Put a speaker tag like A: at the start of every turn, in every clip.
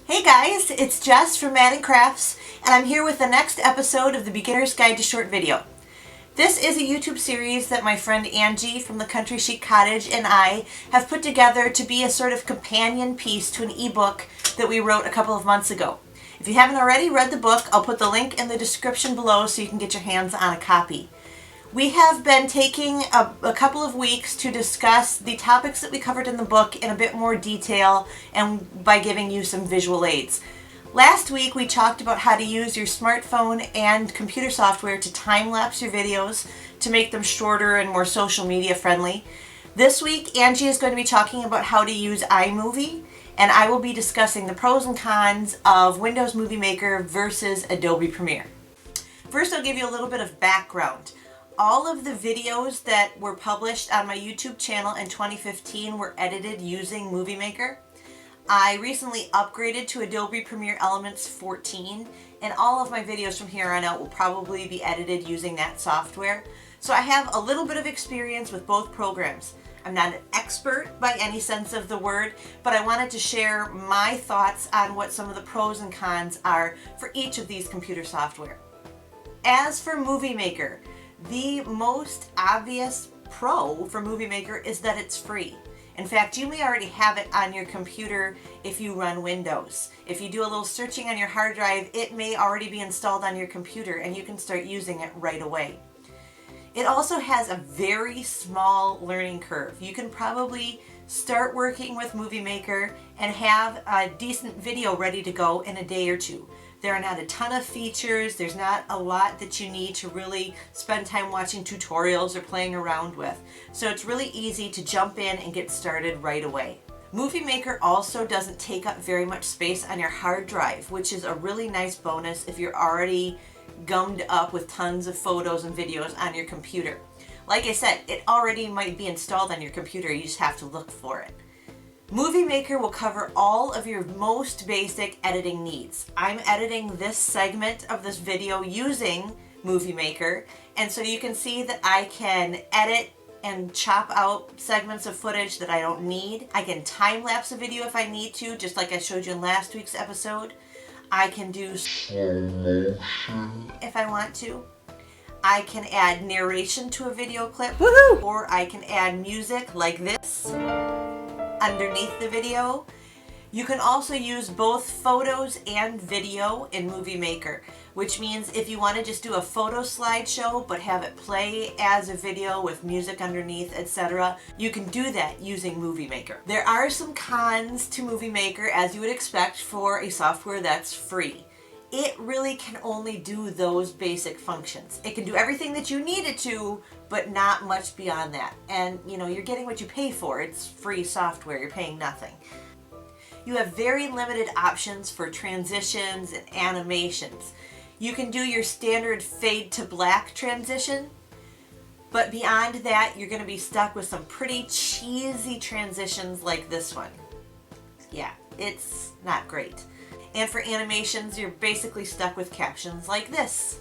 A: Hey guys, it's Jess from Madden Crafts, and I'm here with the next episode of the Beginner's Guide to Short Video. This is a YouTube series that my friend Angie from the Country Chic Cottage and I have put together to be a sort of companion piece to an ebook that we wrote a couple of months ago. If you haven't already read the book, I'll put the link in the description below so you can get your hands on a copy. We have been taking a couple of weeks to discuss the topics that we covered in the book in a bit more detail and by giving you some visual aids. Last week we talked about how to use your smartphone and computer software to time-lapse your videos to make them shorter and more social media friendly. This week Angie is going to be talking about how to use iMovie, and I will be discussing the pros and cons of Windows Movie Maker versus Adobe Premiere. First, I'll give you a little bit of background. All of the videos that were published on my YouTube channel in 2015 were edited using MovieMaker. I recently upgraded to Adobe Premiere Elements 14, and all of my videos from here on out will probably be edited using that software. So I have a little bit of experience with both programs. I'm not an expert by any sense of the word, but I wanted to share my thoughts on what some of the pros and cons are for each of these computer software. As for MovieMaker, the most obvious pro for MovieMaker is that it's free. In fact, you may already have it on your computer if you run Windows. If you do a little searching on your hard drive, it may already be installed on your computer and you can start using it right away. It also has a very small learning curve. You can probably start working with MovieMaker and have a decent video ready to go in a day or two. There are not a ton of features. There's not a lot that you need to really spend time watching tutorials or playing around with. So it's really easy to jump in and get started right away. MovieMaker also doesn't take up very much space on your hard drive, which is a really nice bonus if you're already gummed up with tons of photos and videos on your computer. Like I said, it already might be installed on your computer. You just have to look for it. MovieMaker will cover all of your most basic editing needs. I'm editing this segment of this video using MovieMaker, and so you can see that I can edit and chop out segments of footage that I don't need. I can time-lapse a video if I need to, just like I showed you in last week's episode. I can do slow motion if I want to. I can add narration to a video clip, or I can add music like this underneath the video. You can also use both photos and video in MovieMaker, which means if you want to just do a photo slideshow but have it play as a video with music underneath, etc., you can do that using MovieMaker. There are some cons to MovieMaker, as you would expect for a software that's free. It really can only do those basic functions. It can do everything that you need it to, but not much beyond that. And you know, you're getting what you pay for. It's free software, you're paying nothing. You have very limited options for transitions and animations. You can do your standard fade to black transition, but beyond that, you're going to be stuck with some pretty cheesy transitions like this one. Yeah, it's not great. And for animations, you're basically stuck with captions like this.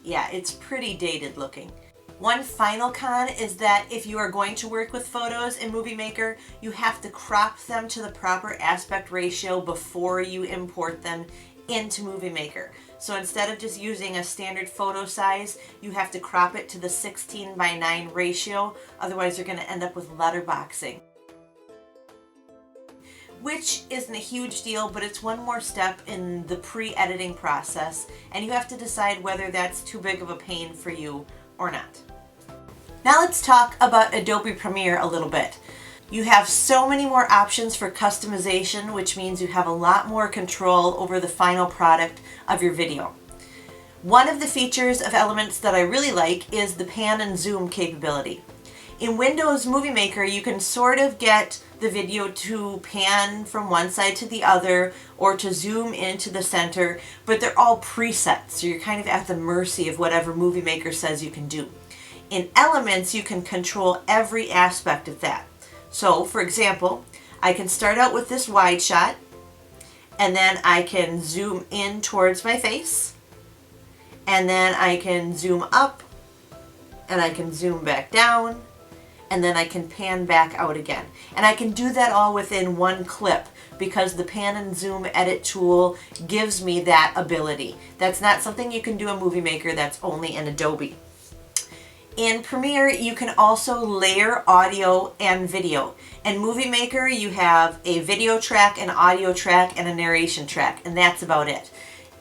A: Yeah, it's pretty dated looking. One final con is that if you are going to work with photos in MovieMaker, you have to crop them to the proper aspect ratio before you import them into MovieMaker. So instead of just using a standard photo size, you have to crop it to the 16:9 ratio, otherwise you're going to end up with letterboxing. Which isn't a huge deal, but it's one more step in the pre-editing process, and you have to decide whether that's too big of a pain for you or not. Now let's talk about Adobe Premiere a little bit. You have so many more options for customization, which means you have a lot more control over the final product of your video. One of the features of Elements that I really like is the pan and zoom capability. In Windows Movie Maker, you can sort of get the video to pan from one side to the other or to zoom into the center, but they're all presets, so you're kind of at the mercy of whatever Movie Maker says you can do. In Elements, you can control every aspect of that. So, for example, I can start out with this wide shot, and then I can zoom in towards my face, and then I can zoom up, and I can zoom back down, and then I can pan back out again. And I can do that all within one clip because the pan and zoom edit tool gives me that ability. That's not something you can do in MovieMaker, that's only in Adobe. In Premiere, you can also layer audio and video. In MovieMaker, you have a video track, an audio track, and a narration track, and that's about it.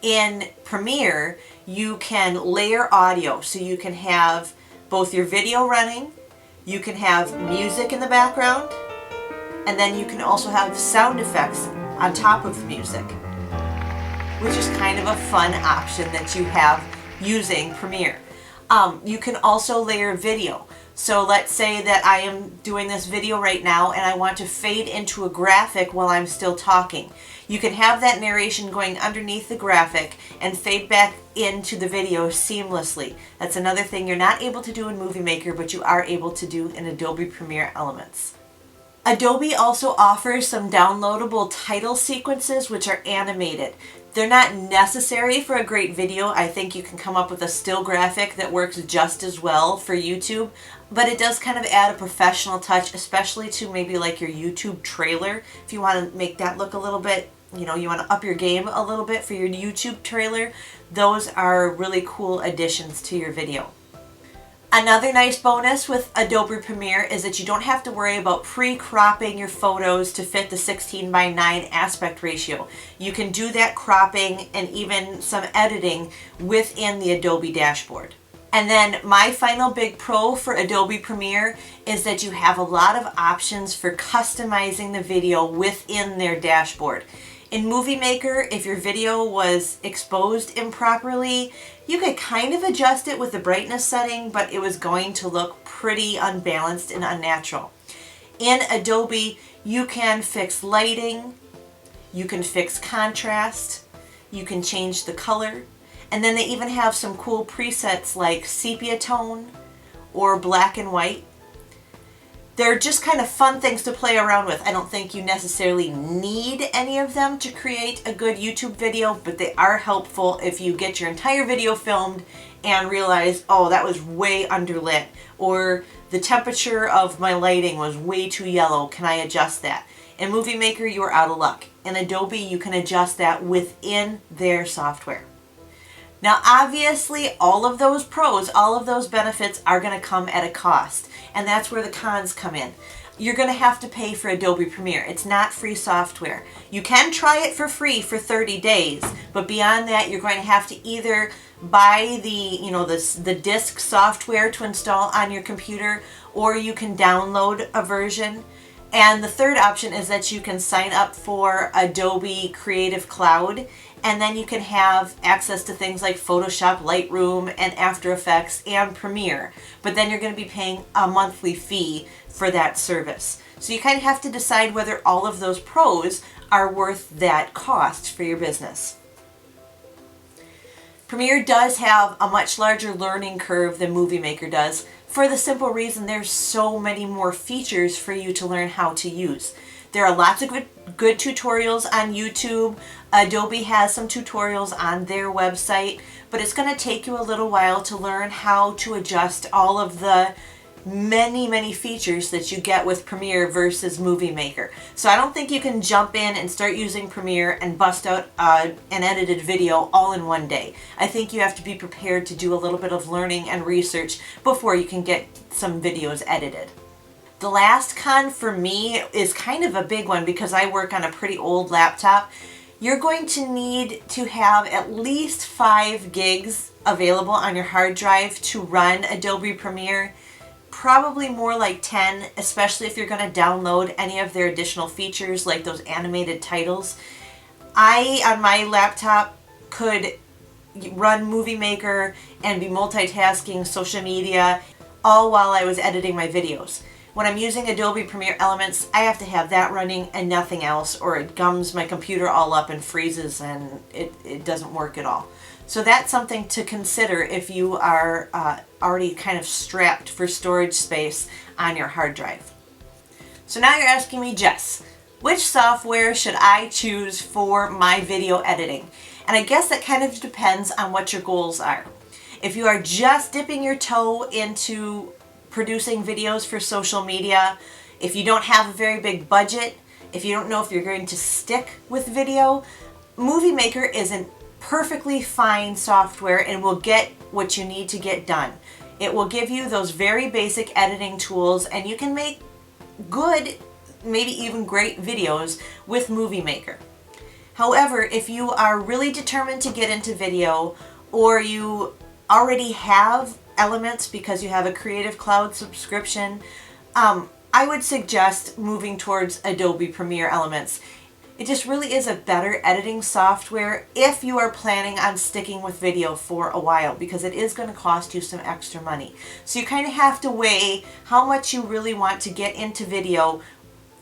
A: In Premiere, you can layer audio, so you can have both your video running, you can have music in the background, and then you can also have sound effects on top of music, which is kind of a fun option that you have using Premiere. You can also layer video. So let's say that I am doing this video right now and I want to fade into a graphic while I'm still talking. You can have that narration going underneath the graphic and fade back into the video seamlessly. That's another thing you're not able to do in MovieMaker, but you are able to do in Adobe Premiere Elements. Adobe also offers some downloadable title sequences which are animated. They're not necessary for a great video. I think you can come up with a still graphic that works just as well for YouTube, but it does kind of add a professional touch, especially to maybe like your YouTube trailer. If you want to make that look a little bit, you want to up your game a little bit for your YouTube trailer, those are really cool additions to your video. Another nice bonus with Adobe Premiere is that you don't have to worry about pre-cropping your photos to fit the 16:9 aspect ratio. You can do that cropping and even some editing within the Adobe dashboard. And then my final big pro for Adobe Premiere is that you have a lot of options for customizing the video within their dashboard. In MovieMaker, if your video was exposed improperly, you could kind of adjust it with the brightness setting, but it was going to look pretty unbalanced and unnatural. In Adobe, you can fix lighting, you can fix contrast, you can change the color, and then they even have some cool presets like sepia tone or black and white. They're just kind of fun things to play around with. I don't think you necessarily need any of them to create a good YouTube video, but they are helpful if you get your entire video filmed and realize, oh, that was way underlit, or the temperature of my lighting was way too yellow. Can I adjust that? In MovieMaker, you are out of luck. In Adobe, you can adjust that within their software. Now, obviously, all of those pros, all of those benefits are going to come at a cost, and that's where the cons come in. You're going to have to pay for Adobe Premiere. It's not free software. You can try it for free for 30 days, but beyond that, you're going to have to either buy the disk software to install on your computer, or you can download a version. And the third option is that you can sign up for Adobe Creative Cloud, and then you can have access to things like Photoshop, Lightroom, and After Effects, and Premiere. But then you're going to be paying a monthly fee for that service. So you kind of have to decide whether all of those pros are worth that cost for your business. Premiere does have a much larger learning curve than MovieMaker does, for the simple reason there's so many more features for you to learn how to use. There are lots of good tutorials on YouTube. Adobe has some tutorials on their website, but it's going to take you a little while to learn how to adjust all of the many features that you get with Premiere versus MovieMaker. So I don't think you can jump in and start using Premiere and bust out an edited video all in one day. I think you have to be prepared to do a little bit of learning and research before you can get some videos edited. The last con for me is kind of a big one because I work on a pretty old laptop. You're going to need to have at least 5 gigs available on your hard drive to run Adobe Premiere. Probably more like 10, especially if you're going to download any of their additional features like those animated titles. I, on my laptop, could run MovieMaker and be multitasking social media all while I was editing my videos. When I'm using Adobe Premiere Elements, I have to have that running and nothing else, or it gums my computer all up and freezes and it doesn't work at all. So that's something to consider if you are already kind of strapped for storage space on your hard drive. So now you're asking me, Jess, which software should I choose for my video editing? And I guess that kind of depends on what your goals are. If you are just dipping your toe into producing videos for social media, if you don't have a very big budget, if you don't know if you're going to stick with video, MovieMaker is a perfectly fine software and will get what you need to get done. It will give you those very basic editing tools, and you can make good, maybe even great videos with MovieMaker. However, if you are really determined to get into video, or you already have Elements because you have a Creative Cloud subscription, I would suggest moving towards Adobe Premiere Elements. It just really is a better editing software if you are planning on sticking with video for a while, because it is going to cost you some extra money. So you kind of have to weigh how much you really want to get into video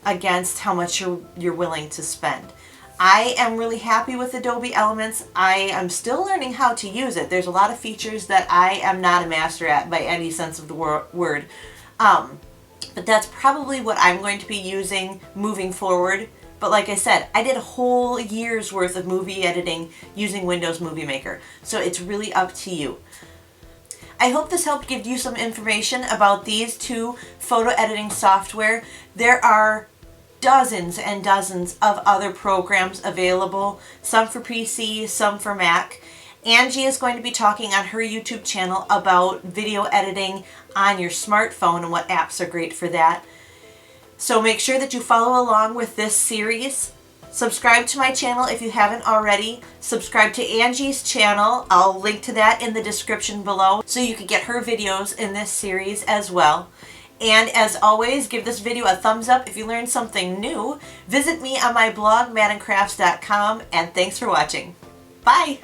A: against how much you're willing to spend. I am really happy with Adobe Elements. I am still learning how to use it. There's a lot of features that I am not a master at by any sense of the word. But that's probably what I'm going to be using moving forward. But like I said, I did a whole year's worth of movie editing using Windows Movie Maker. So it's really up to you. I hope this helped give you some information about these two photo editing software. There are dozens and dozens of other programs available, some for PC, some for Mac. Angie is going to be talking on her YouTube channel about video editing on your smartphone and what apps are great for that. So make sure that you follow along with this series. Subscribe to my channel if you haven't already. Subscribe to Angie's channel. I'll link to that in the description below so you can get her videos in this series as well. And as always, give this video a thumbs up if you learned something new. Visit me on my blog, maddencrafts.com, and thanks for watching. Bye!